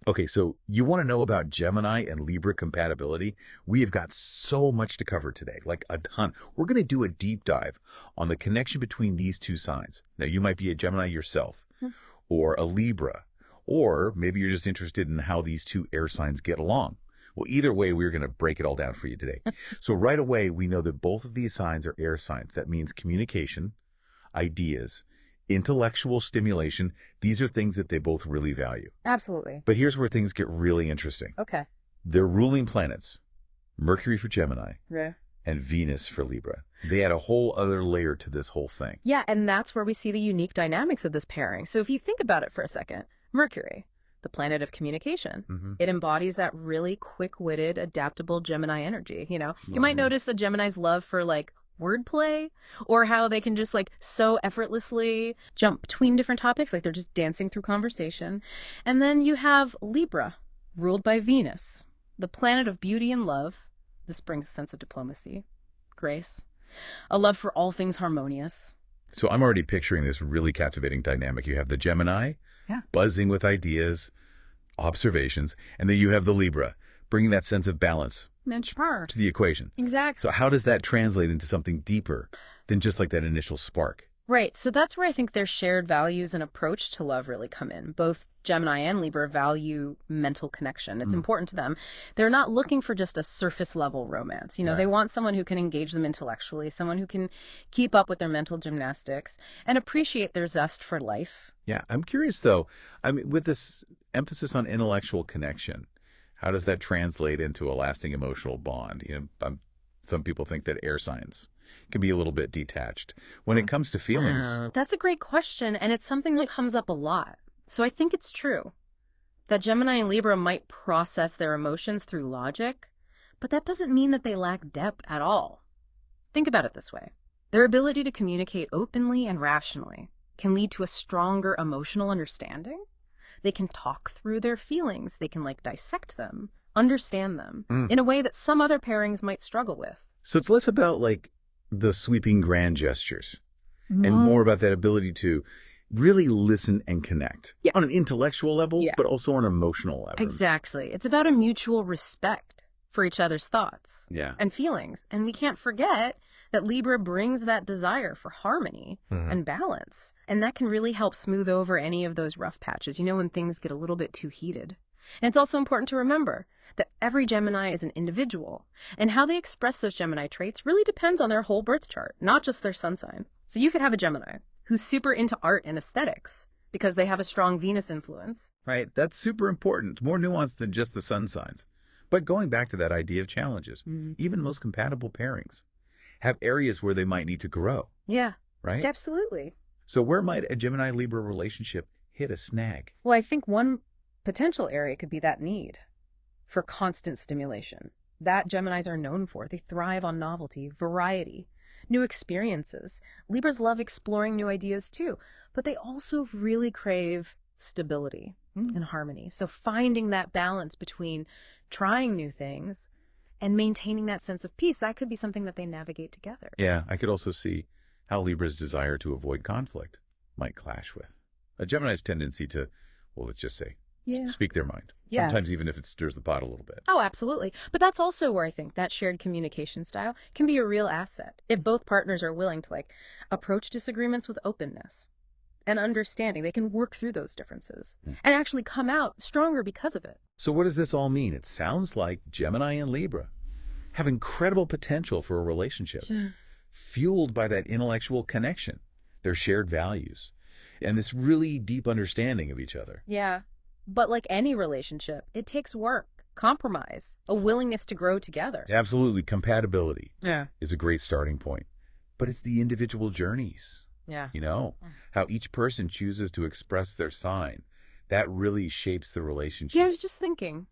Okay, so you want to know about Gemini and Libra compatibility? We have got so much to cover today, like a ton. We're going to do a deep dive on the connection between these two signs. Now, you might be a Gemini yourself, or a Libra, or maybe you're just interested in how these two air signs get along. Well, either way, we're going to break it all down for you today. So right away, we know that both of these signs are air signs. That means communication, ideas, intellectual stimulation. These are things that they both really value. Absolutely. But here's where things get really interesting. Okay. Their ruling planets, Mercury for Gemini Yeah. and Venus for Libra. They add a whole other layer to this whole thing. Yeah, and that's where we see the unique dynamics of this pairing. So if you think about it for a second, Mercury, the planet of communication, it embodies that really quick-witted, adaptable Gemini energy. You might notice a Gemini's love for wordplay, or how they can just so effortlessly jump between different topics, like they're just dancing through conversation. And then you have Libra, ruled by Venus, the planet of beauty and love. This brings a sense of diplomacy, grace, a love for all things harmonious. So I'm already picturing this really captivating dynamic. You have the Gemini, buzzing with ideas, observations, and then you have the Libra, bringing that sense of balance to the equation. Exactly. So how does that translate into something deeper than just like that initial spark? Right. So that's where I think their shared values and approach to love really come in. Both Gemini and Libra value mental connection. It's important to them. They're not looking for just a surface level romance. They want someone who can engage them intellectually, someone who can keep up with their mental gymnastics and appreciate their zest for life. Yeah. I'm curious though, with this emphasis on intellectual connection, how does that translate into a lasting emotional bond? Some people think that air signs can be a little bit detached. When it comes to feelings. That's a great question, and it's something that comes up a lot. So I think it's true that Gemini and Libra might process their emotions through logic, but that doesn't mean that they lack depth at all. Think about it this way. Their ability to communicate openly and rationally can lead to a stronger emotional understanding. They can talk through their feelings. They can dissect them, understand them in a way that some other pairings might struggle with. So it's less about the sweeping grand gestures and more about that ability to really listen and connect on an intellectual level, but also on an emotional level. Exactly. It's about a mutual respect for each other's thoughts and feelings. And we can't forget that Libra brings that desire for harmony and balance. And that can really help smooth over any of those rough patches, when things get a little bit too heated. And it's also important to remember that every Gemini is an individual, and how they express those Gemini traits really depends on their whole birth chart, not just their sun sign. So you could have a Gemini who's super into art and aesthetics because they have a strong Venus influence. Right. That's super important. More nuanced than just the sun signs. But going back to that idea of challenges, even most compatible pairings have areas where they might need to grow. Yeah. Right? Absolutely. So where might a Gemini-Libra relationship hit a snag? Well, I think one potential area could be that need for constant stimulation. That Geminis are known for. They thrive on novelty, variety, new experiences. Libras love exploring new ideas too, but they also really crave stability and harmony. So finding that balance between trying new things and maintaining that sense of peace, that could be something that they navigate together. Yeah, I could also see how Libra's desire to avoid conflict might clash with a Gemini's tendency to, well, let's just say, speak their mind. Sometimes even if it stirs the pot a little bit. Oh, absolutely. But that's also where I think that shared communication style can be a real asset if both partners are willing to approach disagreements with openness and understanding. They can work through those differences and actually come out stronger because of it. So what does this all mean? It sounds like Gemini and Libra have incredible potential for a relationship fueled by that intellectual connection, their shared values, and this really deep understanding of each other. Yeah. But like any relationship, it takes work, compromise, a willingness to grow together. Absolutely. Compatibility is a great starting point. But it's the individual journeys. Yeah. How each person chooses to express their sign. That really shapes the relationship. Yeah, I was just thinking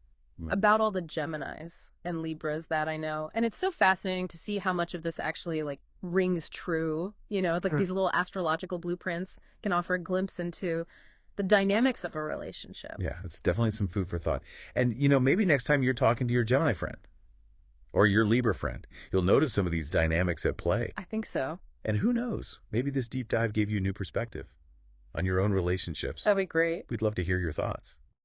about all the Geminis and Libras that I know. And it's so fascinating to see how much of this actually rings true. These little astrological blueprints can offer a glimpse into the dynamics of a relationship. Yeah, it's definitely some food for thought. And, maybe next time you're talking to your Gemini friend or your Libra friend, you'll notice some of these dynamics at play. I think so. And who knows, maybe this deep dive gave you a new perspective on your own relationships. That'd be great. We'd love to hear your thoughts.